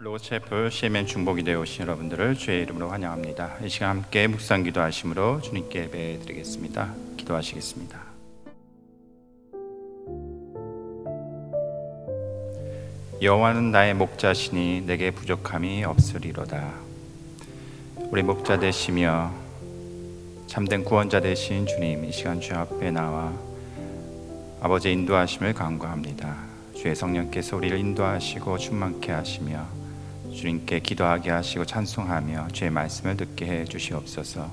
로체프 CMN 중보기도에 오신 여러분들을 주의 이름으로 환영합니다. 이 시간 함께 묵상 기도하심으로 주님께 예배드리겠습니다. 기도하시겠습니다. 여호와는 나의 목자시니 내게 부족함이 없으리로다. 우리 목자 되시며 참된 구원자 되신 주님, 이 시간 주 앞에 나와 아버지의 인도하심을 간구합니다. 주의 성령께서 우리를 인도하시고 충만케 하시며 주님께 기도하게 하시고 찬송하며 주의 말씀을 듣게 해 주시옵소서.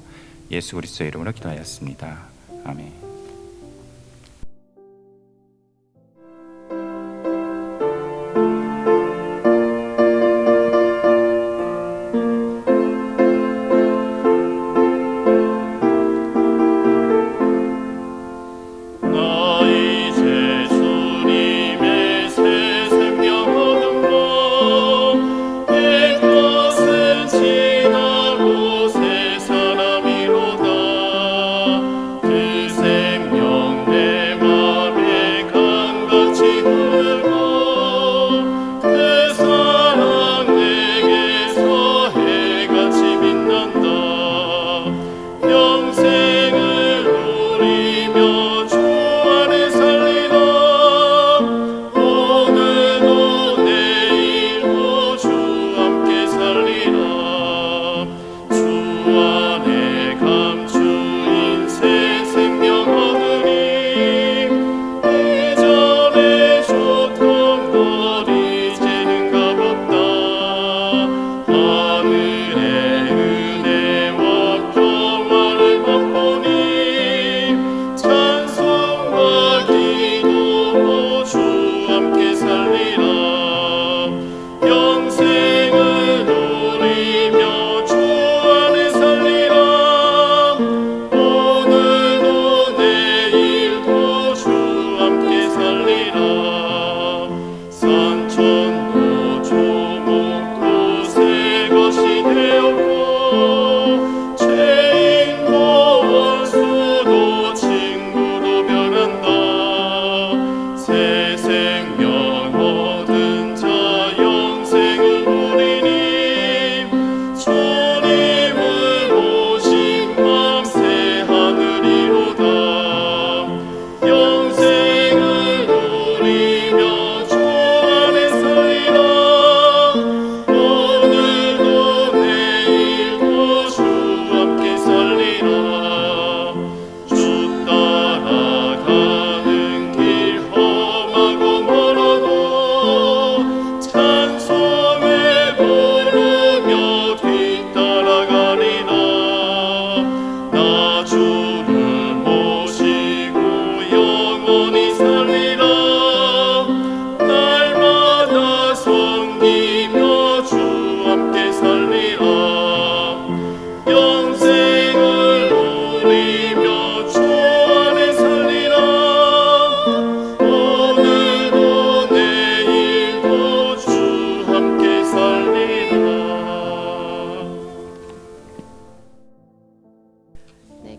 예수 그리스도의 이름으로 기도하였습니다. 아멘.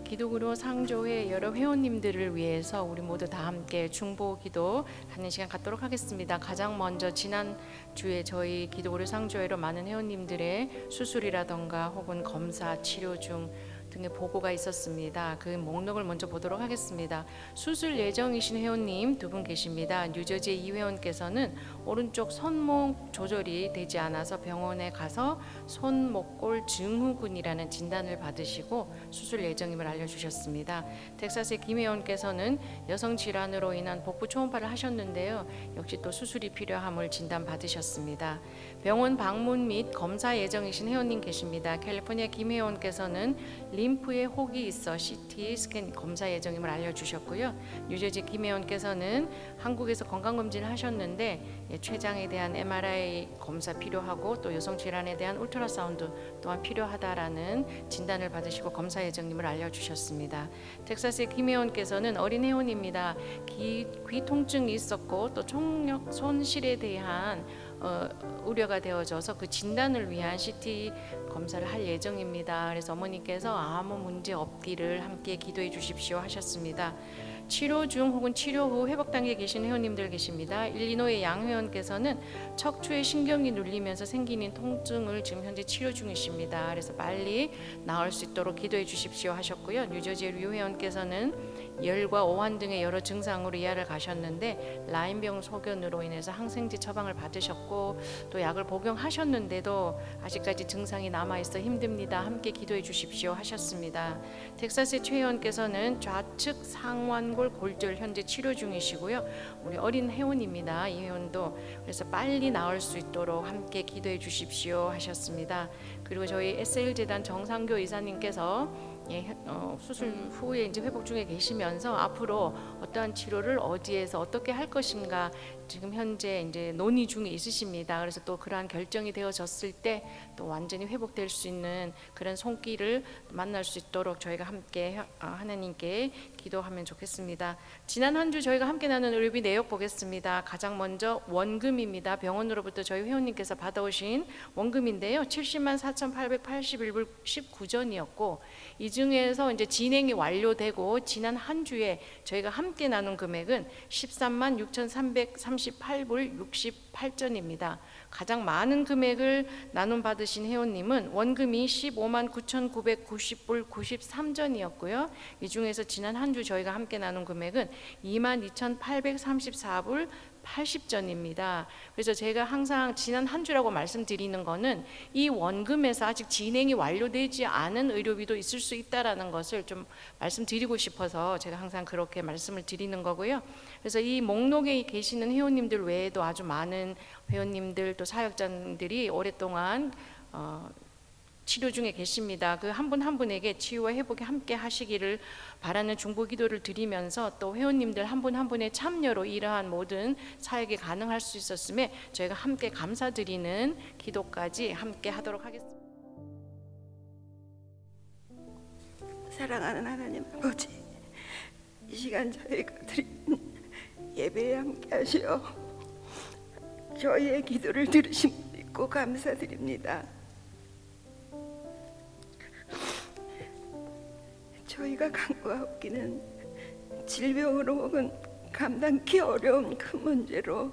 기독으로 상조회 여러 회원님들을 위해서 우리 모두 다 함께 중보기도 하는 시간 갖도록 하겠습니다. 가장 먼저 지난주에 저희 기독으로 상조회로 많은 회원님들의 수술이라던가 혹은 검사, 치료 중 등의 보고가 있었습니다. 그 목록을 먼저 보도록 하겠습니다. 수술 예정이신 회원님 두 분 계십니다. 뉴저지의 이 회원께서는 오른쪽 손목 조절이 되지 않아서 병원에 가서 손목골 증후군이라는 진단을 받으시고 수술 예정임을 알려주셨습니다. 텍사스의 김 회원께서는 여성 질환으로 인한 복부 초음파를 하셨는데요. 역시 또 수술이 필요함을 진단받으셨습니다. 병원 방문 및 검사 예정이신 회원님 계십니다. 캘리포니아 김 회원께서는 림프에 혹이 있어 CT 스캔 검사 예정임을 알려주셨고요. 뉴저지 김 회원께서는 한국에서 건강검진을 하셨는데 췌장에 대한 MRI 검사 필요하고 또 여성 질환에 대한 울트라사운드 또한 필요하다라는 진단을 받으시고 검사 예정임을 알려주셨습니다. 텍사스의 김 회원께서는 어린 회원입니다. 귀 통증이 있었고 또 청력 손실에 대한 우려가 되어져서 그 진단을 위한 CT 검사를 할 예정입니다. 그래서 어머니께서 아무 문제 없기를 함께 기도해 주십시오 하셨습니다. 치료 중 혹은 치료 후 회복 단계에 계신 회원님들 계십니다. 일리노이의 양 회원께서는 척추에 신경이 눌리면서 생기는 통증을 지금 현재 치료 중이십니다. 그래서 빨리 나을 수 있도록 기도해 주십시오 하셨고요. 뉴저지의 류 회원께서는 열과 오한 등의 여러 증상으로 이하를 가셨는데 라임병 소견으로 인해서 항생제 처방을 받으셨고 또 약을 복용하셨는데도 아직까지 증상이 남아있어 힘듭니다. 함께 기도해 주십시오 하셨습니다. 텍사스의 최 회원께서는 좌측 상완골 골절 현재 치료 중이시고요. 우리 어린 회원입니다. 이 회원도 그래서 빨리 나을 수 있도록 함께 기도해 주십시오 하셨습니다. 그리고 저희 SL 재단 정상교 이사님께서 수술 후에 이제 회복 중에 계시면서 앞으로 어떠한 치료를 어디에서 어떻게 할 것인가 지금 현재 이제 논의 중에 있으십니다. 그래서 또 그러한 결정이 되어졌을 때 또 완전히 회복될 수 있는 그런 손길을 만날 수 있도록 저희가 함께 하나님께 기도하면 좋겠습니다. 지난 한 주 저희가 함께 나눈 의료비 내역 보겠습니다. 가장 먼저 원금입니다. 병원으로부터 저희 회원님께서 받아오신 원금인데요. 70만 4,881불 19전이었고 이 중에서 이제 진행이 완료되고 지난 한 주에 저희가 함께 나눈 금액은 13만 6,338불 68전입니다. 가장 많은 금액을 나눔 받으신 회원님은 원금이 15만 9,990불 93전이었고요. 이 중에서 지난 한 주 저희가 함께 나눈 금액은 2만 2,834불 80전입니다. 그래서 제가 항상 지난 한 주라고 말씀드리는 거는 이 원금에서 아직 진행이 완료되지 않은 의료비도 있을 수 있다라는 것을 좀 말씀드리고 싶어서 제가 항상 그렇게 말씀을 드리는 거고요. 그래서 이 목록에 계시는 회원님들 외에도 아주 많은 회원님들 또 사역자들이 오랫동안 치료 중에 계십니다. 그 한 분 한 분에게 치유와 회복에 함께 하시기를 바라는 중보 기도를 드리면서 또 회원님들 한 분 한 분의 참여로 이러한 모든 사역이 가능할 수 있었음에 저희가 함께 감사드리는 기도까지 함께 하도록 하겠습니다. 사랑하는 하나님 아버지, 이 시간 저희가 드리는 예배에 함께 하시어 저희의 기도를 들으심 믿고 감사드립니다. 저희가 간구하옵기는 질병으로 혹은 감당기 어려운 그 문제로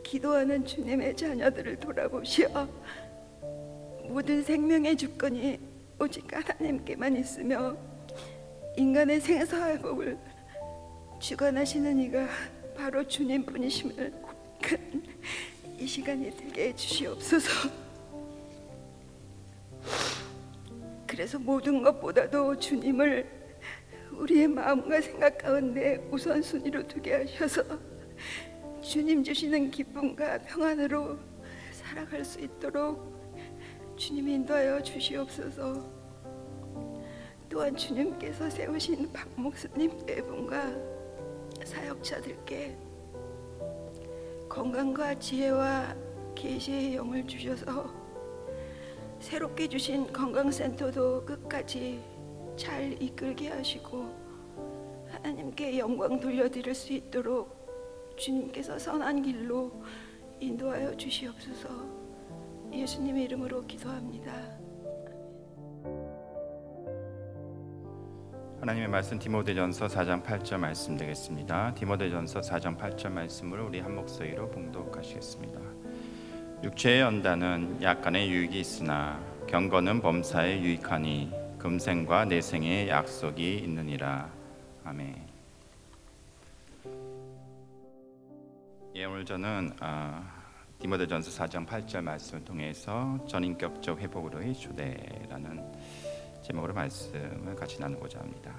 기도하는 주님의 자녀들을 돌아보시어 모든 생명의 주권이 오직 하나님께만 있으며 인간의 생사회복을 주관하시는 이가 바로 주님뿐이심을 고백하는 이 시간이 되게 해주시옵소서. 그래서 모든 것보다도 주님을 우리의 마음과 생각 가운데 우선순위로 두게 하셔서 주님 주시는 기쁨과 평안으로 살아갈 수 있도록 주님 인도하여 주시옵소서. 또한 주님께서 세우신 박 목사님 네 분과 사역자들께 건강과 지혜와 계시의 영을 주셔서 새롭게 주신 건강센터도 끝까지 잘 이끌게 하시고 하나님께 영광 돌려드릴 수 있도록 주님께서 선한 길로 인도하여 주시옵소서. 예수님의 이름으로 기도합니다. 하나님의 말씀 디모데전서 4장 8절 말씀 되겠습니다. 디모데전서 4장 8절 말씀을 우리 한 목소리로 봉독하시겠습니다. 육체의 연단은 약간의 유익이 있으나 경건은 범사에 유익하니 금생과 내생의 약속이 있느니라. 아멘. 오늘 저는 디모데전서 4장 8절 말씀을 통해서 전인격적 회복으로의 초대라는 제목으로 말씀을 같이 나누고자 합니다.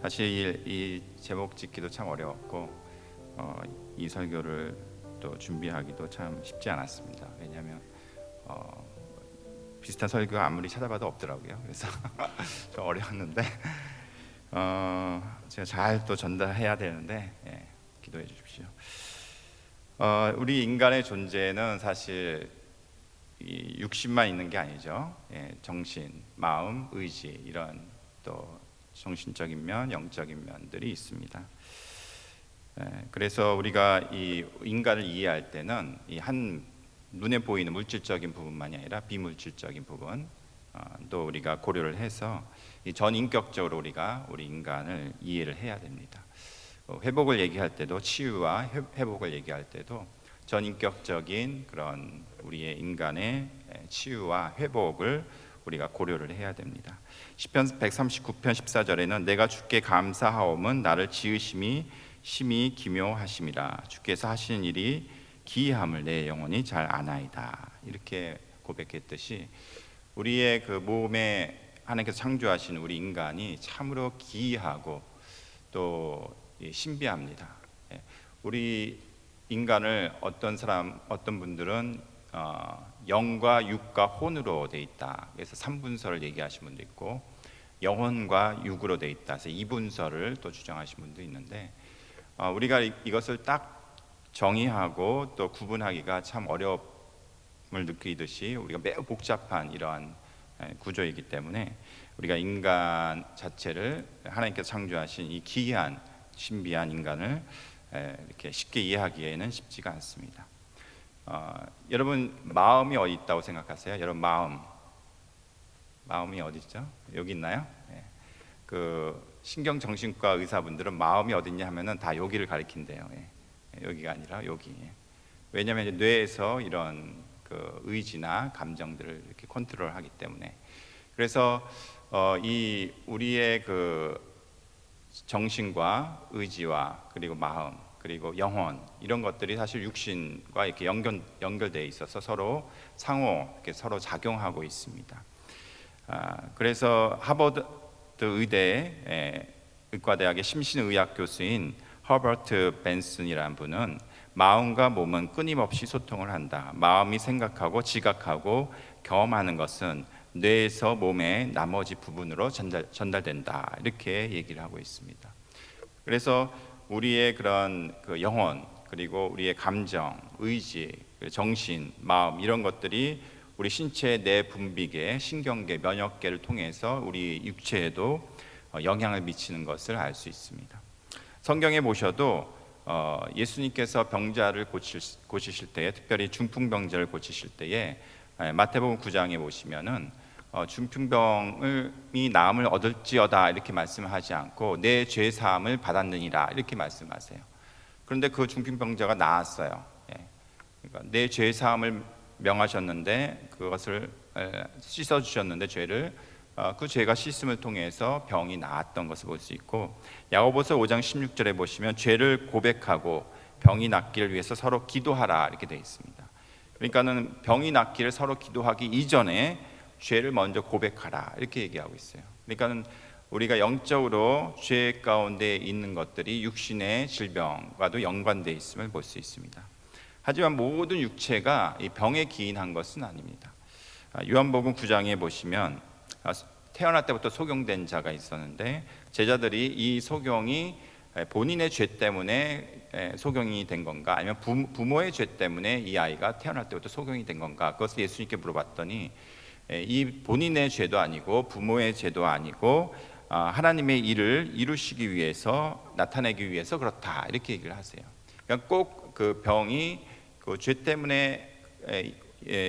사실 이 제목 짓기도 참 어려웠고 이 설교를 또 준비하기도 참 쉽지 않았습니다. 왜냐하면 비슷한 설교가 아무리 찾아봐도 없더라고요. 그래서 좀 어려웠는데 제가 잘 또 전달해야 되는데 기도해 주십시오. 우리 인간의 존재는 사실 이 육신만 있는 게 아니죠. 정신, 마음, 의지 이런 또 정신적인 면, 영적인 면들이 있습니다. 그래서 우리가 이 인간을 이해할 때는 이 한 눈에 보이는 물질적인 부분만이 아니라 비물질적인 부분, 또 우리가 고려를 해서 이 전인격적으로 우리가 우리 인간을 이해를 해야 됩니다. 회복을 얘기할 때도 치유와 회복을 얘기할 때도 전인격적인 그런 우리의 인간의 치유와 회복을 우리가 고려를 해야 됩니다. 시편 139편 14절에는 내가 주께 감사하옴은 나를 지으심이 심히 기묘하심이라 주께서 하시는 일이 기이함을 내 영혼이 잘 아나이다. 이렇게 고백했듯이 우리의 그 몸에 하나님께서 창조하신 우리 인간이 참으로 기이하고 또 신비합니다. 우리 인간을 어떤 분들은 영과 육과 혼으로 돼 있다. 그래서 3분설을 얘기하신 분도 있고 영혼과 육으로 돼 있다. 그래서 2분설을 또 주장하신 분도 있는데 우리가 이것을 딱 정의하고 또 구분하기가 참 어려움을 느끼듯이 우리가 매우 복잡한 이러한 구조이기 때문에 우리가 인간 자체를 하나님께서 창조하신 이 기이한 신비한 인간을 이렇게 쉽게 이해하기에는 쉽지가 않습니다. 여러분 마음이 어디 있다고 생각하세요? 여러분 마음이 어디 있죠? 여기 있나요? 그 신경정신과 의사분들은 마음이 어디 있냐 하면은 다 여기를 가리킨대요. 여기가 아니라 여기. 왜냐하면 이제 뇌에서 이런 그 의지나 감정들을 이렇게 컨트롤하기 때문에. 그래서 이 우리의 그 정신과 의지와 그리고 마음 그리고 영혼 이런 것들이 사실 육신과 이렇게 연결되어 있어서 서로 상호 이렇게 서로 작용하고 있습니다. 그래서 하버드 의대 의과대학의 심신의학 교수인 허버트 벤슨이라는 분은 마음과 몸은 끊임없이 소통을 한다. 마음이 생각하고 지각하고 경험하는 것은 뇌에서 몸의 나머지 부분으로 전달된다. 이렇게 얘기를 하고 있습니다. 그래서 우리의 그런 그 영혼 그리고 우리의 감정, 의지, 정신, 마음 이런 것들이 우리 신체의 내 분비계, 신경계, 면역계를 통해서 우리 육체에도 영향을 미치는 것을 알 수 있습니다. 성경에 보셔도 예수님께서 병자를 고치실 때에 특별히 중풍병자를 고치실 때에 마태복음 9장에 보시면은 중풍병이 나음을 얻을지어다 이렇게 말씀하지 않고 내 죄 사함을 받았느니라 이렇게 말씀하세요. 그런데 그 중풍병자가 나았어요. 그러니까 내 죄 사함을 명하셨는데 그것을 씻어 주셨는데 죄를 그 죄가 씻음을 통해서 병이 나았던 것을 볼 수 있고 야고보서 5장 16절에 보시면 죄를 고백하고 병이 낫기를 위해서 서로 기도하라 이렇게 되어 있습니다. 그러니까는 병이 낫기를 서로 기도하기 이전에 죄를 먼저 고백하라 이렇게 얘기하고 있어요. 그러니까는 우리가 영적으로 죄 가운데 있는 것들이 육신의 질병과도 연관되어 있음을 볼 수 있습니다. 하지만 모든 육체가 이 병에 기인한 것은 아닙니다. 요한복음 9장에 보시면 태어날 때부터 소경된 자가 있었는데 제자들이 이 소경이 본인의 죄 때문에 소경이 된 건가 아니면 부모의 죄 때문에 이 아이가 태어날 때부터 소경이 된 건가 그것을 예수님께 물어봤더니 이 본인의 죄도 아니고 부모의 죄도 아니고 하나님의 일을 이루시기 위해서 나타내기 위해서 그렇다 이렇게 얘기를 하세요. 그러니까 꼭 그 병이 그 죄 때문에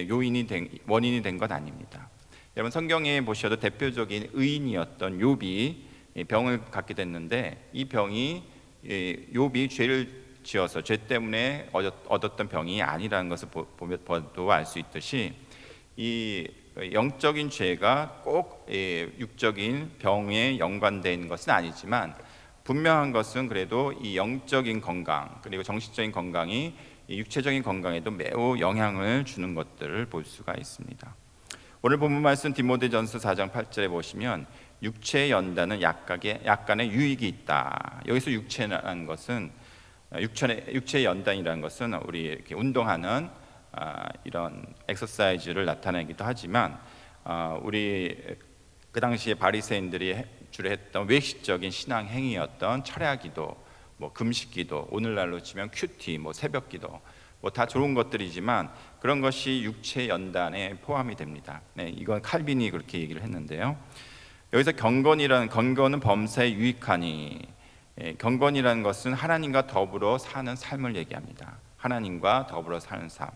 원인이 된 건 아닙니다. 여러분 성경에 보셔도 대표적인 의인이었던 욥이 병을 갖게 됐는데 이 병이 욥이 죄를 지어서 죄 때문에 얻었던 병이 아니라는 것을 보도 알 수 있듯이 이 영적인 죄가 꼭 육적인 병에 연관된 것은 아니지만 분명한 것은 그래도 이 영적인 건강 그리고 정신적인 건강이 육체적인 건강에도 매우 영향을 주는 것들을 볼 수가 있습니다. 오늘 본문 말씀 디모데전서 4장 8절에 보시면 육체의 연단은 약간의 유익이 있다. 여기서 육체라는 것은 육체의 연단이라는 것은 우리 이렇게 운동하는 이런 엑서사이즈를 나타내기도 하지만 우리 그 당시에 바리새인들이 주로 했던 외식적인 신앙 행위였던 철야기도, 뭐 금식기도, 오늘날로 치면 큐티, 뭐 새벽기도, 뭐 다 좋은 것들이지만 그런 것이 육체 연단에 포함이 됩니다. 이건 칼빈이 그렇게 얘기를 했는데요. 여기서 경건은 범사에 유익하니 경건이라는 것은 하나님과 더불어 사는 삶을 얘기합니다. 하나님과 더불어 사는 삶.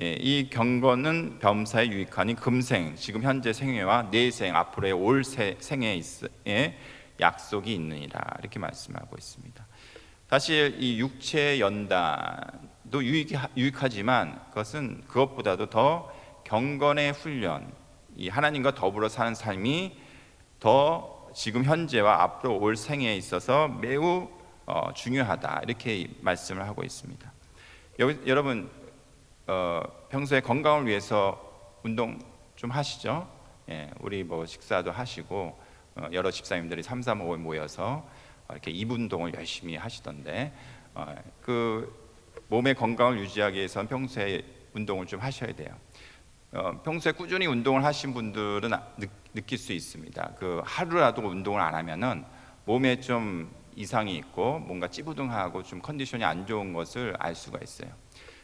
이 경건은 범사에 유익하니 금생, 지금 현재 생애와 내생, 앞으로의 올 생애에 약속이 있느니라 이렇게 말씀하고 있습니다. 사실 이 육체의 연단도 유익하지만 그것은 그것보다도 더 경건의 훈련, 이 하나님과 더불어 사는 삶이 더 지금 현재와 앞으로 올 생애에 있어서 매우 중요하다 이렇게 말씀을 하고 있습니다. 여러분 평소에 건강을 위해서 운동 좀 하시죠? 우리 뭐 식사도 하시고 여러 집사님들이 3, 4, 5에 모여서 이렇게 이분동을 열심히 하시던데 그 몸의 건강을 유지하기 위해서는 평소에 운동을 좀 하셔야 돼요. 평소에 꾸준히 운동을 하신 분들은 느낄 수 있습니다. 그 하루라도 운동을 안 하면은 몸에 좀 이상이 있고 뭔가 찌부둥하고 좀 컨디션이 안 좋은 것을 알 수가 있어요.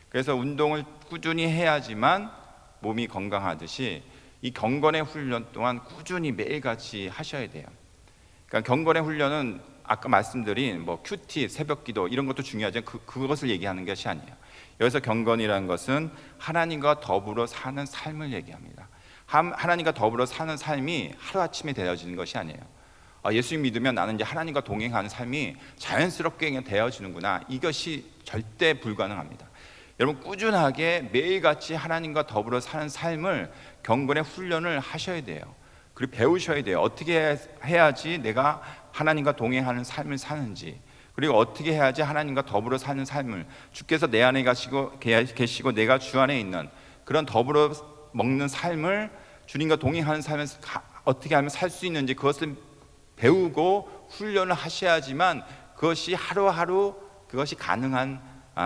그래서 운동을 꾸준히 해야지만 몸이 건강하듯이 이 경건의 훈련 또한 꾸준히 매일같이 하셔야 돼요. 그러니까 경건의 훈련은 아까 말씀드린 뭐 큐티, 새벽기도 이런 것도 중요하지만 그것을 얘기하는 것이 아니에요. 여기서 경건이라는 것은 하나님과 더불어 사는 삶을 얘기합니다. 하나님과 더불어 사는 삶이 하루아침에 되어지는 것이 아니에요. 예수님 믿으면 나는 이제 하나님과 동행하는 삶이 자연스럽게 그냥 되어지는구나. 이것이 절대 불가능합니다. 여러분 꾸준하게 매일같이 하나님과 더불어 사는 삶을 경건의 훈련을 하셔야 돼요. 그리고 배우셔야 돼요. 어떻게 해야지 내가 하나님과 동행하는 삶을 사는지, 그리고 어떻게 해야지 하나님과 더불어 사는 삶을, 주께서 내 안에 계시고 내가 주 안에 있는 그런 더불어 먹는 삶을, 주님과 동행하는 삶을 어떻게 하면 살 수 있는지 그것을 배우고 훈련을 하셔야지만 그것이 하루하루 그것이 가능한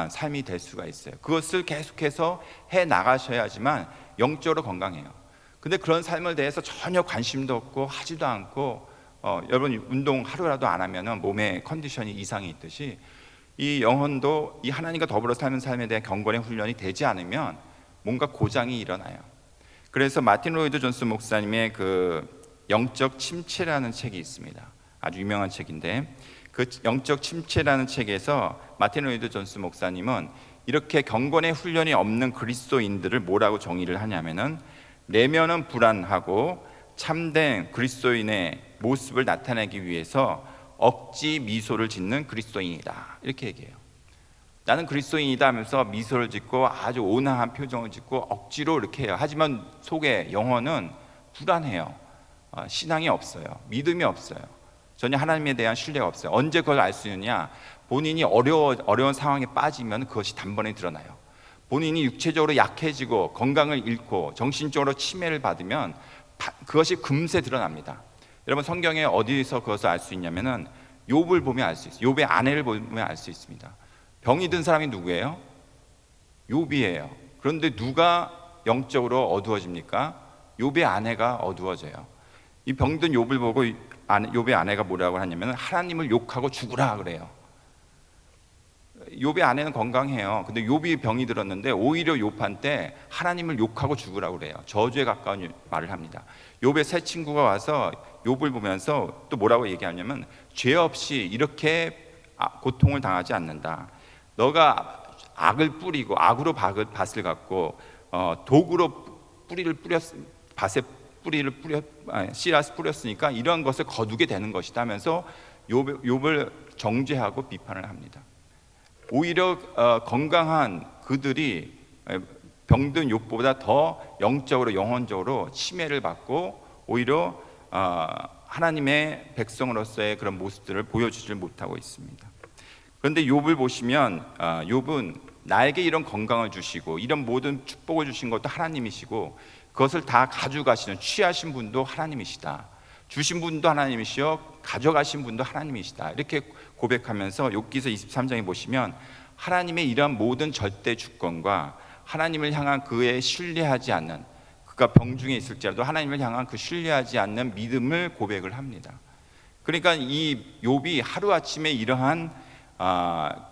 삶이 될 수가 있어요. 그것을 계속해서 해 나가셔야지만 영적으로 건강해요. 근데 그런 삶을 대해서 전혀 관심도 없고 하지도 않고 여러분 운동 하루라도 안 하면 몸의 컨디션이 이상이 있듯이 이 영혼도 이 하나님과 더불어 사는 삶에 대한 경건의 훈련이 되지 않으면 뭔가 고장이 일어나요. 그래서 마틴 로이드 존스 목사님의 그 영적 침체라는 책이 있습니다. 아주 유명한 책인데 그 영적 침체라는 책에서 마틴 로이드 존스 목사님은 이렇게 경건의 훈련이 없는 그리스도인들을 뭐라고 정의를 하냐면은 내면은 불안하고 참된 그리스도인의 모습을 나타내기 위해서 억지 미소를 짓는 그리스도인이다 이렇게 얘기해요. 나는 그리스도인이다 하면서 미소를 짓고 아주 온화한 표정을 짓고 억지로 이렇게 해요. 하지만 속에 영혼은 불안해요. 신앙이 없어요. 믿음이 없어요. 전혀 하나님에 대한 신뢰가 없어요. 언제 그걸 알 수 있느냐? 본인이 어려운 상황에 빠지면 그것이 단번에 드러나요. 본인이 육체적으로 약해지고 건강을 잃고 정신적으로 치매를 받으면 그것이 금세 드러납니다. 여러분 성경에 어디서 그것을 알 수 있냐면은 욥을 보면 알 수 있어요. 욥의 아내를 보면 알 수 있습니다. 병이 든 사람이 누구예요? 욥이에요. 그런데 누가 영적으로 어두워집니까? 욥의 아내가 어두워져요. 이 병든 욥을 보고 욥의 아내가 뭐라고 하냐면 하나님을 욕하고 죽으라 그래요. 욥의 아내는 건강해요. 근데 욥이 병이 들었는데 오히려 욥한테 하나님을 욕하고 죽으라고 그래요. 저주에 가까운 말을 합니다. 욥의 세 친구가 와서 욥을 보면서 또 뭐라고 얘기하냐면 죄 없이 이렇게 고통을 당하지 않는다. 너가 악을 뿌리고 악으로 밭을 갖고 독으로 씨앗을 뿌렸으니까 이런 것을 거두게 되는 것이다 하면서 욥을 정죄하고 비판을 합니다. 오히려 건강한 그들이 병든 욥보다 더 영적으로 영혼적으로 치매를 받고 오히려 하나님의 백성으로서의 그런 모습들을 보여주질 못하고 있습니다. 그런데 욥을 보시면 욥은 나에게 이런 건강을 주시고 이런 모든 축복을 주신 것도 하나님이시고 그것을 다 가져가시는 취하신 분도 하나님이시다. 주신 분도 하나님이시요 가져가신 분도 하나님이시다. 이렇게 고백하면서 욥기서 23장에 보시면 하나님의 이러한 모든 절대 주권과 하나님을 향한 그의 신뢰하지 않는, 그가 병중에 있을지라도 하나님을 향한 그 신뢰하지 않는 믿음을 고백을 합니다. 그러니까 이 욥이 하루아침에 이러한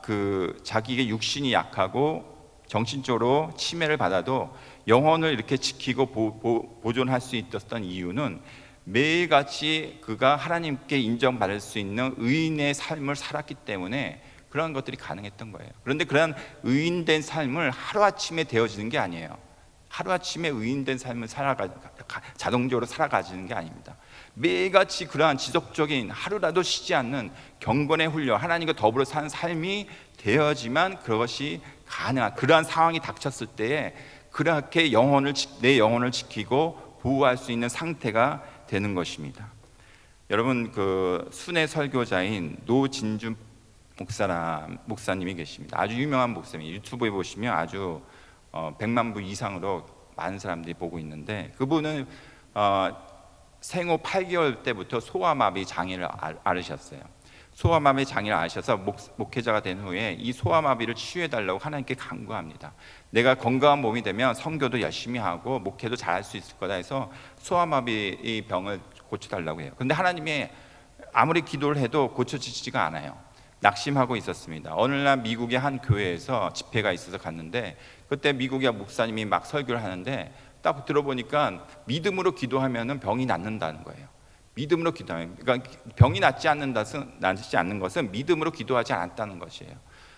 그 자기의 육신이 약하고 정신적으로 치매를 받아도 영혼을 이렇게 지키고 보존할 수 있었던 이유는 매일같이 그가 하나님께 인정받을 수 있는 의인의 삶을 살았기 때문에 그런 것들이 가능했던 거예요. 그런데 그런 의인된 삶을 하루아침에 되어지는 게 아니에요. 하루아침에 의인된 삶을 자동적으로 살아가지는 게 아닙니다. 매일같이 그러한 지속적인 하루라도 쉬지 않는 경건의 훈련, 하나님과 더불어 사는 삶이 되어지만 그것이 가능한, 그러한 상황이 닥쳤을 때에 그렇게 내 영혼을 지키고 보호할 수 있는 상태가 되는 것입니다. 여러분, 그 순회 설교자인 노진준 목사님이 계십니다. 아주 유명한 목사님, 유튜브에 보시면 아주 100만 부 이상으로 많은 사람들이 보고 있는데, 그분은 생후 8개월 때부터 소아마비 장애를 앓으셨어요. 소아마비 장애를 앓으셔서 목회자가 된 후에 이 소아마비를 치유해달라고 하나님께 간구합니다. 내가 건강한 몸이 되면 선교도 열심히 하고 목회도 잘할 수 있을 거다 해서 소아마비 이 병을 고쳐달라고 해요. 그런데 하나님이 아무리 기도를 해도 고쳐지지가 않아요. 낙심하고 있었습니다. 어느 날 미국의 한 교회에서 집회가 있어서 갔는데, 그때 미국의 목사님이 막 설교를 하는데 딱 들어보니까 믿음으로 기도하면 병이 낫는다는 거예요. 믿음으로 기도하면, 그러니까 병이 낫지 않는 것은 믿음으로 기도하지 않았다는 것이에요.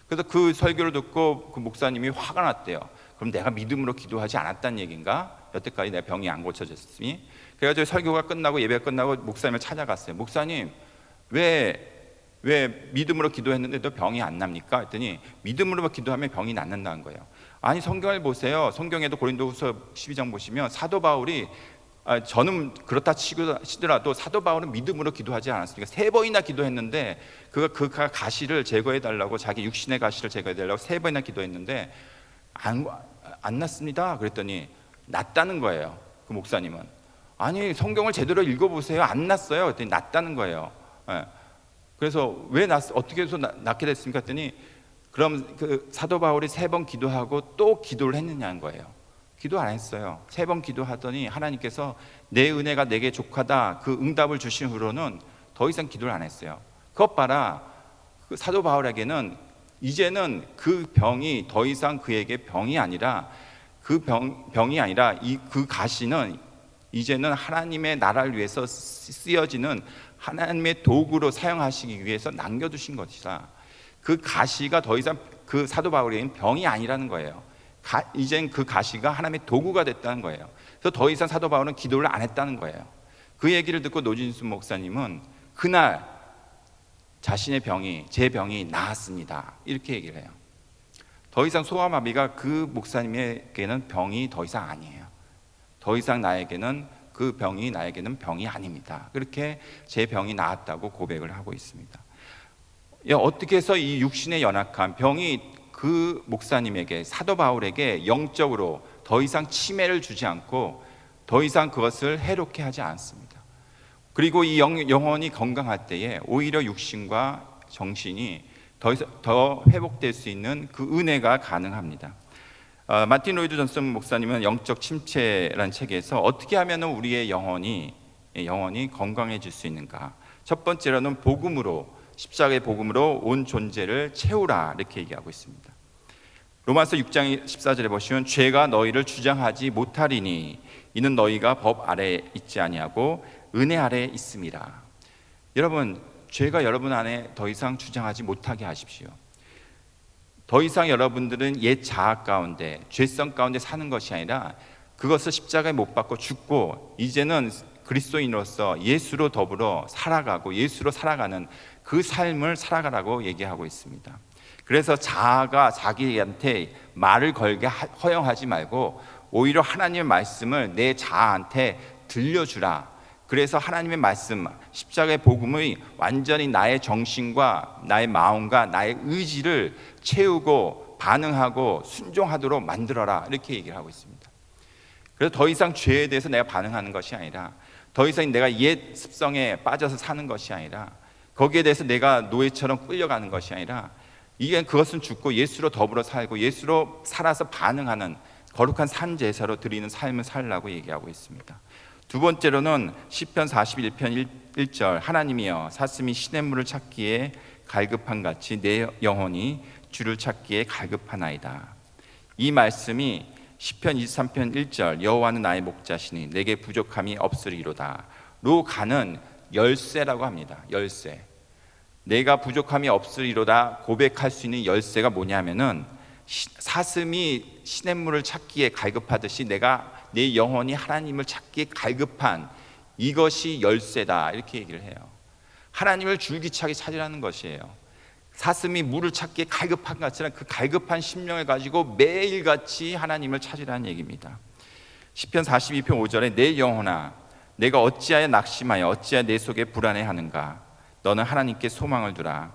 그래서 그 설교를 듣고 그 목사님이 화가 났대요. 그럼 내가 믿음으로 기도하지 않았다는 얘기인가? 여태까지 내 병이 안 고쳐졌으니. 그래가지고 설교가 끝나고 예배가 끝나고 목사님을 찾아갔어요. 목사님, 왜 믿음으로 기도했는데도 병이 안 납니까? 했더니 믿음으로 기도하면 병이 낫는다는 거예요. 아니, 성경을 보세요. 성경에도 고린도후서 12장 보시면 사도 바울이, 저는 그렇다 치더라도 사도 바울은 믿음으로 기도하지 않았습니까? 3번이나 기도했는데 그 가시를 제거해달라고, 자기 육신의 가시를 제거해달라고 3번이나 기도했는데 안 낫습니다. 그랬더니 낫다는 거예요. 그 목사님은, 아니 성경을 제대로 읽어보세요. 안 낫어요. 그랬더니 낫다는 거예요. 그래서 왜 어떻게 해서 낫게 됐습니까? 했더니 그럼 그 사도 바울이 3번 기도하고 또 기도를 했느냐는 거예요. 기도 안 했어요. 3번 기도하더니 하나님께서 내 은혜가 내게 족하다 그 응답을 주신 후로는 더 이상 기도를 안 했어요. 그것 봐라, 그 사도 바울에게는 이제는 그 병이 더 이상 그에게 병이 아니라, 그 병이 아니라 그 가시는 이제는 하나님의 나라를 위해서 쓰여지는 하나님의 도구로 사용하시기 위해서 남겨두신 것이다. 그 가시가 더 이상 그 사도 바울에게는 병이 아니라는 거예요. 이젠 그 가시가 하나님의 도구가 됐다는 거예요. 그래서 더 이상 사도 바울은 기도를 안 했다는 거예요. 그 얘기를 듣고 노진순 목사님은 그날 제 병이 나았습니다, 이렇게 얘기를 해요. 더 이상 소아마비가 그 목사님에게는 병이 더 이상 아니에요. 더 이상 그 병이 나에게는 병이 아닙니다. 그렇게 제 병이 나았다고 고백을 하고 있습니다. 어떻게 해서 이 육신의 연약한 병이 그 목사님에게, 사도 바울에게 영적으로 더 이상 치매를 주지 않고 더 이상 그것을 해롭게 하지 않습니다. 그리고 이 영혼이 건강할 때에 오히려 육신과 정신이 더 회복될 수 있는 그 은혜가 가능합니다. 마틴 로이드 존슨 목사님은 영적 침체라는 책에서 어떻게 하면 우리의 영혼이 건강해질 수 있는가, 첫 번째로는 십자가의 복음으로 온 존재를 채우라, 이렇게 얘기하고 있습니다. 로마서 6장 14절에 보시면 죄가 너희를 주장하지 못하리니 이는 너희가 법 아래에 있지 아니하고 은혜 아래에 있음이라. 여러분, 죄가 여러분 안에 더 이상 주장하지 못하게 하십시오. 더 이상 여러분들은 옛 자아 가운데, 죄성 가운데 사는 것이 아니라 그것을 십자가에 못 박고 죽고 이제는 그리스도인으로서 예수로 더불어 살아가고 예수로 살아가는 그 삶을 살아가라고 얘기하고 있습니다. 그래서 자아가 자기한테 말을 걸게 허용하지 말고 오히려 하나님의 말씀을 내 자아한테 들려주라. 그래서 하나님의 말씀, 십자가의 복음이 완전히 나의 정신과 나의 마음과 나의 의지를 채우고 반응하고 순종하도록 만들어라, 이렇게 얘기를 하고 있습니다. 그래서 더 이상 죄에 대해서 내가 반응하는 것이 아니라, 더 이상 내가 옛 습성에 빠져서 사는 것이 아니라, 거기에 대해서 내가 노예처럼 끌려가는 것이 아니라, 그것은 죽고 예수로 더불어 살고 예수로 살아서 반응하는 거룩한 산제사로 드리는 삶을 살라고 얘기하고 있습니다. 두 번째로는 시편 41편 1절, 하나님이여 사슴이 시냇물을 찾기에 갈급한 같이 내 영혼이 주를 찾기에 갈급하나이다. 이 말씀이 시편 23편 1절, 여호와는 나의 목자시니 내게 부족함이 없으리로다 로 가는 열쇠라고 합니다. 열쇠. 내가 부족함이 없으리로다 고백할 수 있는 열쇠가 뭐냐면은 사슴이 시냇물을 찾기에 갈급하듯이 내 영혼이 하나님을 찾기에 갈급한 이것이 열쇠다, 이렇게 얘기를 해요. 하나님을 줄기차게 찾으라는 것이에요. 사슴이 물을 찾기에 갈급한 것처럼 그 갈급한 심령을 가지고 매일같이 하나님을 찾으라는 얘기입니다. 시편 42편 5절에 내 영혼아 내가 어찌하여 낙심하여 어찌하여 내 속에 불안해하는가. 너는 하나님께 소망을 두라.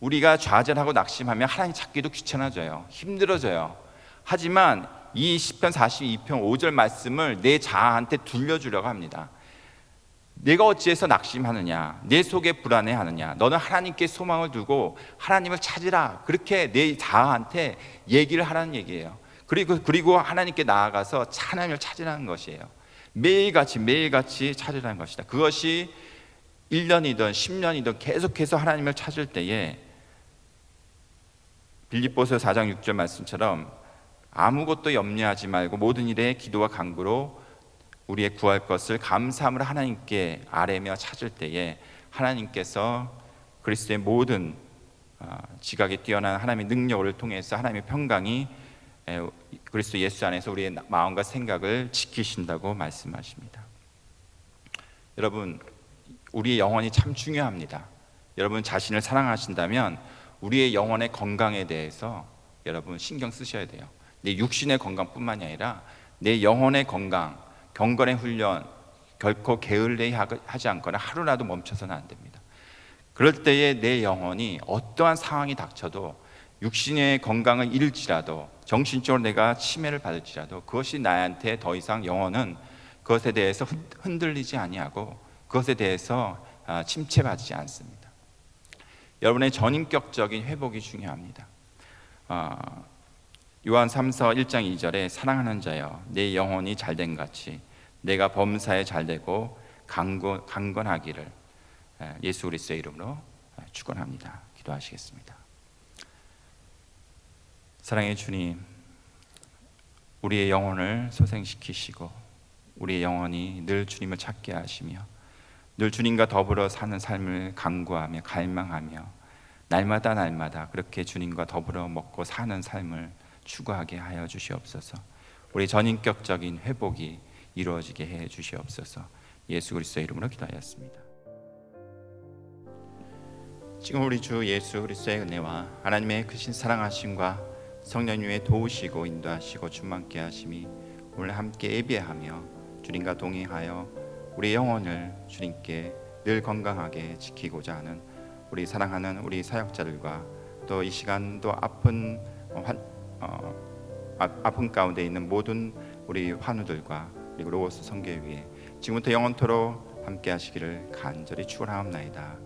우리가 좌절하고 낙심하면 하나님 찾기도 귀찮아져요. 힘들어져요. 하지만 이 시편 42편 5절 말씀을 내 자아한테 들려주려고 합니다. 내가 어찌해서 낙심하느냐, 내 속에 불안해하느냐, 너는 하나님께 소망을 두고 하나님을 찾으라. 그렇게 내 자아한테 얘기를 하라는 얘기예요. 그리고 하나님께 나아가서 하나님을 찾으라는 것이에요. 매일같이 찾으라는 것이다. 그것이 1년이든 10년이든 계속해서 하나님을 찾을 때에 빌립보서 4장 6절 말씀처럼 아무것도 염려하지 말고 모든 일에 기도와 간구로 우리의 구할 것을 감사함으로 하나님께 아뢰며 찾을 때에 하나님께서 그리스도의 모든 지각에 뛰어난 하나님의 능력을 통해서 하나님의 평강이 그리스도 예수 안에서 우리의 마음과 생각을 지키신다고 말씀하십니다. 여러분, 우리의 영혼이 참 중요합니다. 여러분 자신을 사랑하신다면 우리의 영혼의 건강에 대해서 여러분 신경 쓰셔야 돼요. 내 육신의 건강뿐만이 아니라 내 영혼의 건강, 경건의 훈련 결코 게을리 하지 않거나 하루라도 멈춰서는 안 됩니다. 그럴 때에 내 영혼이 어떠한 상황이 닥쳐도 육신의 건강을 잃을지라도 정신적으로 내가 치매를 받을지라도 그것이 나한테 더 이상 영혼은 그것에 대해서 흔들리지 아니하고 그것에 대해서 침체받지 않습니다. 여러분의 전인격적인 회복이 중요합니다. 요한 3서 1장 2절에 사랑하는 자여 내 영혼이 잘된 같이 내가 범사에 잘되고 강건하기를 예수 그리스도의 이름으로 축원합니다. 기도하시겠습니다. 사랑의 주님, 우리의 영혼을 소생시키시고 우리의 영혼이 늘 주님을 찾게 하시며 늘 주님과 더불어 사는 삶을 간구하며 갈망하며 날마다 그렇게 주님과 더불어 먹고 사는 삶을 추구하게 하여 주시옵소서. 우리 전인격적인 회복이 이루어지게 해 주시옵소서. 예수 그리스도의 이름으로 기도하였습니다. 지금 우리 주 예수 그리스도의 은혜와 하나님의 크신 사랑하심과 성령님의 도우시고 인도하시고 충만케 하심이 오늘 함께 예배하며 주님과 동행하여 우리 영혼을 주님께 늘 건강하게 지키고자 하는 우리 사랑하는 우리 사역자들과 또 이 시간 또 아픈 가운데 있는 모든 우리 환우들과 그리고 로고스 선교회에 지금부터 영원토록 함께 하시기를 간절히 축원하옵나이다.